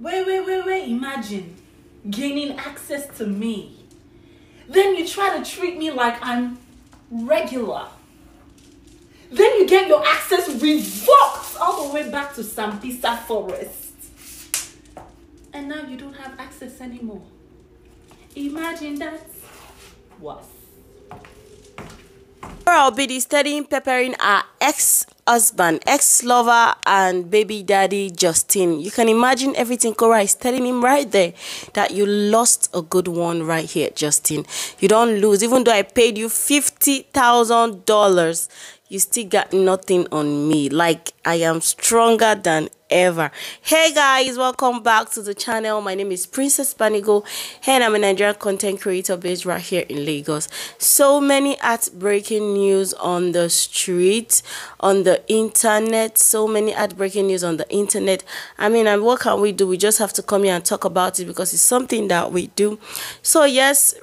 Wait. Imagine gaining access to me. Then you try to treat me like I'm regular. Then you get your access revoked all the way back to Sambisa Forest. And now you don't have access anymore. Imagine that. What? Obidi studying peppering her ex-husband, ex-lover, and baby daddy Justin. You can imagine everything Korra is telling him right there, that you lost a good one right here, Justin. You don't lose. Even though I paid you $50,000, you still got nothing on me. Like, I am stronger than ever. Hey guys, welcome back to the channel. My name is Princess Panigo and I'm a Nigerian content creator based right here in Lagos. So many heartbreaking news on the street, on the internet. So many heartbreaking news on the internet. I mean, and what can we do? We just have to come here and talk about it because it's something that we do. So yes,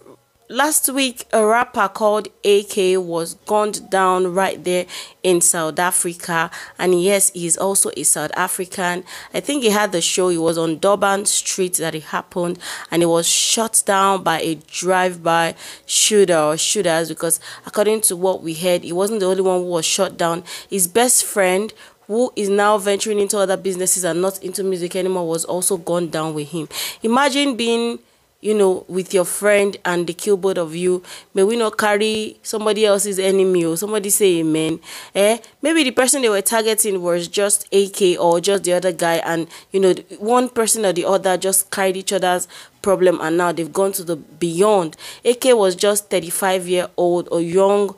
last week, a rapper called AK was gunned down right there in South Africa. And yes, he's also a South African. I think he had the show. It was on Durban Street that it happened. And it was shot down by a drive-by shooter or shooters. Because according to what we heard, he wasn't the only one who was shot down. His best friend, who is now venturing into other businesses and not into music anymore, was also gunned down with him. Imagine being, you know, with your friend and they kill both of you. May we not carry somebody else's enemy or somebody say amen. Maybe the person they were targeting was just AK or just the other guy, and you know, one person or the other just carried each other's problem and now they've gone to the beyond. AK was just 35-year-old, a young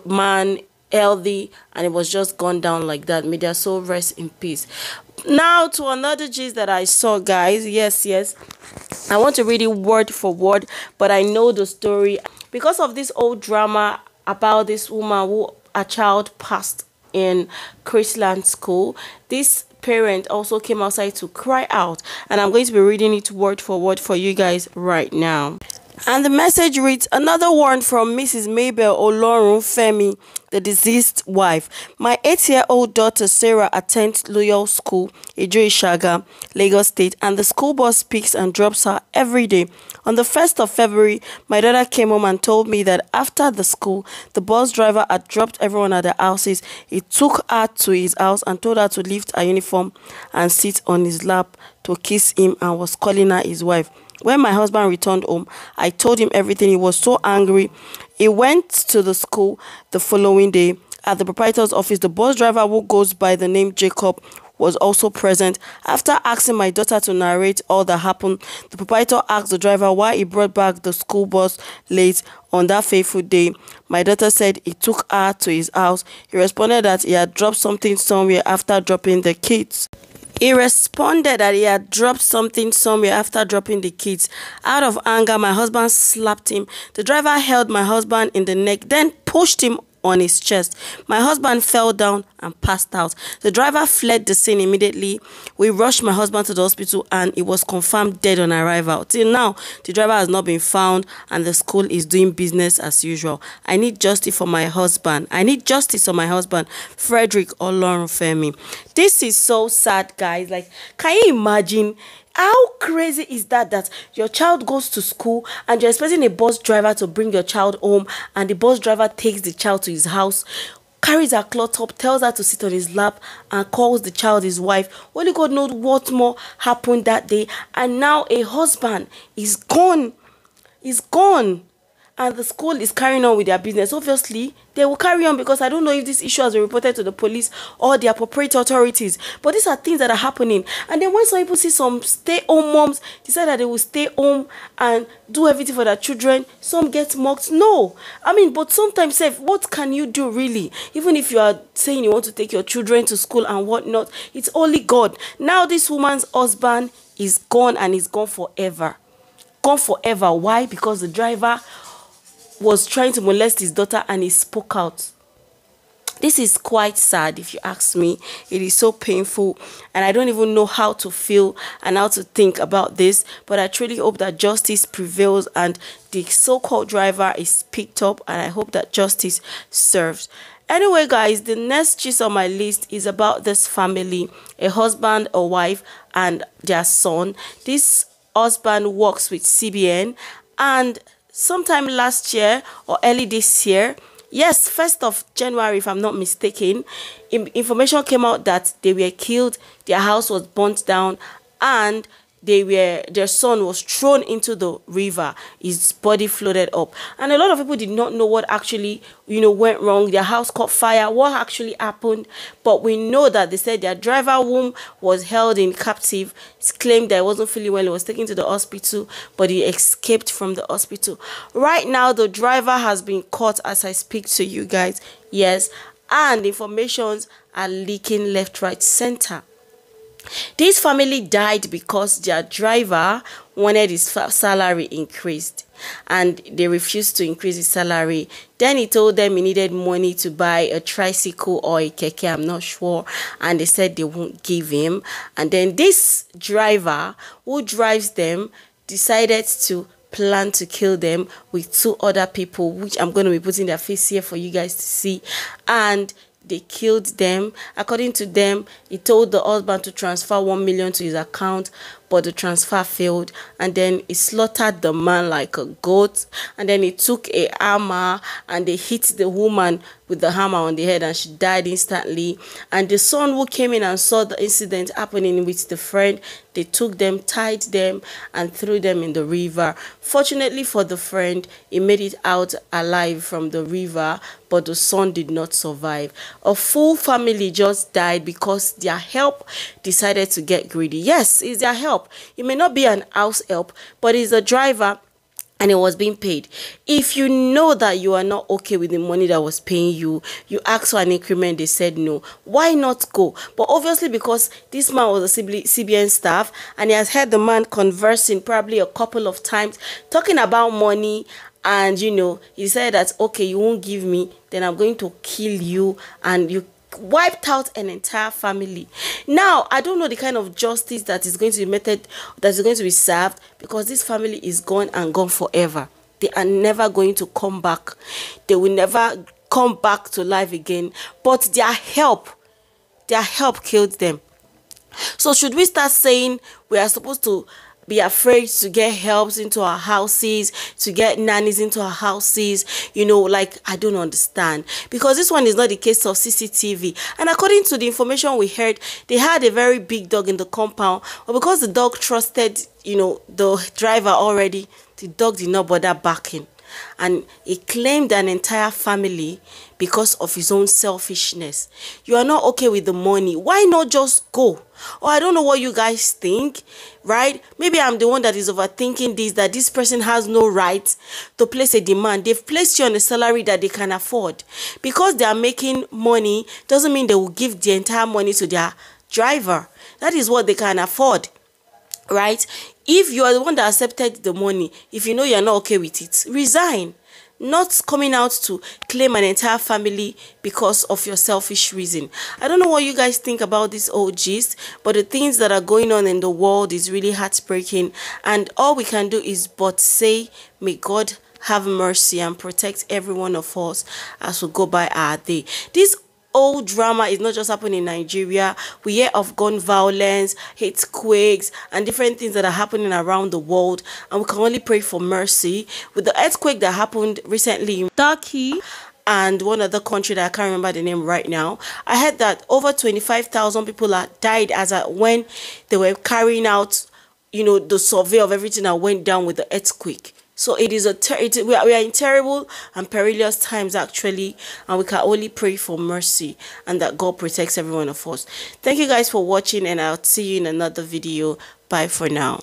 man, healthy, and it was just gone down like that. May their soul rest in peace. Now to another gist that I saw, guys. Yes, I want to read it word for word, but I know the story because of this old drama about this woman who a child passed in Chrisland school. This parent also came outside to cry out, and I'm going to be reading it word for word for you guys right now. And the message reads, another one from Mrs. Mabel Olorun Femi, the deceased wife. My 8-year-old daughter Sarah attends Loyal School, Ijo-Ishaga, Lagos State, and the school bus picks and drops her every day. On the 1st of February, my daughter came home and told me that after the school, the bus driver had dropped everyone at their houses. He took her to his house and told her to lift her uniform and sit on his lap to kiss him and was calling her his wife. When my husband returned home, I told him everything. He was so angry. He went to the school the following day. At the proprietor's office, the bus driver, who goes by the name Jacob, was also present. After asking my daughter to narrate all that happened, the proprietor asked the driver why he brought back the school bus late on that fateful day. My daughter said he took her to his house. He responded that he had dropped something somewhere after dropping the kids. He responded that he had dropped something somewhere after dropping the kids. Out of anger, my husband slapped him. The driver held my husband in the neck, then pushed him on his chest. My husband fell down and passed out. The driver fled the scene immediately. We rushed my husband to the hospital and he was confirmed dead on arrival. Till now, the driver has not been found and the school is doing business as usual. I need justice for my husband. Frederick Olorunfemi. This is so sad, guys. Like, can you imagine? How crazy is that your child goes to school and you're expecting a bus driver to bring your child home, and the bus driver takes the child to his house, carries her cloth up, tells her to sit on his lap, and calls the child his wife. Only God knows what more happened that day. And now a husband is gone. He's gone. And the school is carrying on with their business. Obviously, they will carry on because I don't know if this issue has been reported to the police or the appropriate authorities. But these are things that are happening. And then when some people see some stay-home moms decide that they will stay home and do everything for their children, some get mocked. No. I mean, but sometimes, what can you do really? Even if you are saying you want to take your children to school and whatnot, it's only God. Now this woman's husband is gone, and he's gone forever. Gone forever. Why? Because the driver was trying to molest his daughter and he spoke out. This is quite sad, if you ask me. It is so painful, and I don't even know how to feel and how to think about this, but I truly hope that justice prevails and the so-called driver is picked up, and I hope that justice serves. Anyway, guys, the next gist on my list is about this family, a husband, a wife, and their son. This husband works with CBN, and sometime last year or early this year, yes, 1st of January, if I'm not mistaken, information came out that they were killed, their house was burnt down, and their son was thrown into the river. His body floated up, and a lot of people did not know what actually went wrong. Their house caught fire. What actually happened? But we know that they said their driver whom was held in captive claimed that he wasn't feeling well. He was taken to the hospital, but he escaped from the hospital. Right now, the driver has been caught as I speak to you guys. Yes, and informations are leaking left, right, center. This family died because their driver wanted his salary increased, and they refused to increase his salary. Then he told them he needed money to buy a tricycle or a keke, I'm not sure, and they said they won't give him. And then this driver who drives them decided to plan to kill them with 2 other people, which I'm going to be putting their face here for you guys to see. And they killed them. According to them, he told the husband to transfer 1 million to his account, but the transfer failed. And then he slaughtered the man like a goat. And then he took a hammer and they hit the woman with the hammer on the head, and she died instantly. And the son who came in and saw the incident happening with the friend, they took them, tied them, and threw them in the river. Fortunately for the friend, he made it out alive from the river, but the son did not survive. A full family just died because their help decided to get greedy. Yes, it's their help. It may not be an house help, but it's a driver, and it was being paid. If you know that you are not okay with the money that was paying you, you asked for an increment, they said no. Why not go? But obviously, because this man was a CBN staff and he has heard the man conversing probably a couple of times, talking about money, and he said that, okay, you won't give me, then I'm going to kill you, and you wiped out an entire family. Now, I don't know the kind of justice that is going to be served, because this family is gone and gone forever. They are never going to come back. They will never come back to life again. But their help killed them. So should we start saying we are supposed to be afraid to get helps into our houses, to get nannies into our houses? Like, I don't understand, because this one is not the case of CCTV. And according to the information we heard, they had a very big dog in the compound, but because the dog trusted the driver already, the dog did not bother barking, and he claimed an entire family because of his own selfishness. You are not okay with the money, why not just go? Or I don't know what you guys think, right? Maybe I'm the one that is overthinking this, that this person has no right to place a demand. They've placed you on a salary that they can afford. Because they are making money doesn't mean they will give the entire money to their driver. That is what they can afford, right? If you are the one that accepted the money, if you know you're not okay with it, resign. Not coming out to claim an entire family because of your selfish reason. I don't know what you guys think about this old gist, but the things that are going on in the world is really heartbreaking, and all we can do is but say, may God have mercy and protect every one of us as we go by our day. This old drama is not just happening in Nigeria. We hear of gun violence, hate quakes, and different things that are happening around the world, and we can only pray for mercy. With the earthquake that happened recently in Turkey and one other country that I can't remember the name right now, I heard that over 25,000 people died as at when they were carrying out the survey of everything that went down with the earthquake. So it is we are in terrible and perilous times, actually, and we can only pray for mercy and that God protects every one of us. Thank you guys for watching, and I'll see you in another video. Bye for now.